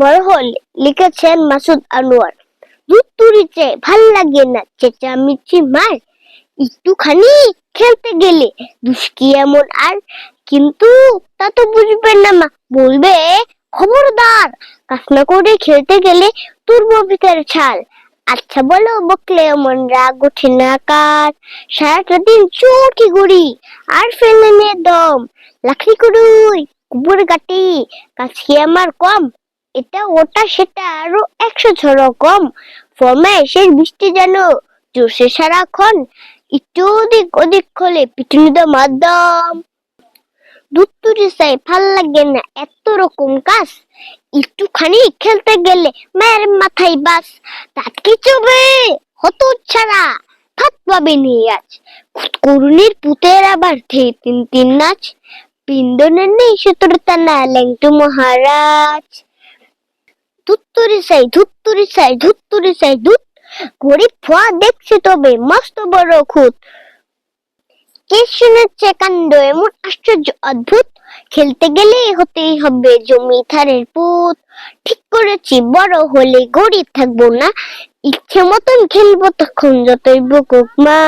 বড় হলে লিখেছেন মাসুদ আনোয়ার। দুধ তুরিতে ভাল লাগে না চেঁচামেচি মার, একটুখানি খেলতে গেলে দুষ্কি এমন আর। কিন্তু তা তো বুঝবে না মা, বলবে খবরদার কাজ না করে খেলতে গেলে তুরবো ভিতরে ছাল। আচ্ছা বলো বকলে এমন রাগ ওঠে না কার? সারাটা দিন চোখে ঘুরি আর ফেলে নে দম, লাকড়ি কুড়ুই কুপুর কাটি, কাজ কি আমার কম? এটা ওটা সেটা আরো 100 কম। ফরমাইশের বৃষ্টি যেন জোরসে সারাক্ষণ, একটু ওদিক ওদিক হলে পিটুনি তো মাধ্যম। দুধ তুরি চাই ভাল লাগে না এত রকম কাজ, একটুখানি খেলতে গেলে মায়ের মাথায় বাস। তাত কি চবে হত ছাড়া ভাত পাবে নিয়ে আজ, কুড়ুনির পুতের আবার তিন তিন নাচ, পিন্দনের নেই সতর্কতা না ল্যাংটু মহারাজ। ধুত্তুরি চাই ধুত্তুরি চাই ধুত্তুরি চাই দুধ, গরিব ফোয়া দেখছে তবে মস্ত বড় খুঁত। কে শুনেছে কাণ্ড এমন আশ্চর্য অদ্ভুত, খেলতে গেলে হতেই হবে জমিদারের পুত। ঠিক করেছি বড় হলে গরিব থাকবো না, ইচ্ছে মতন খেলবো তখন যতই বকুক মা।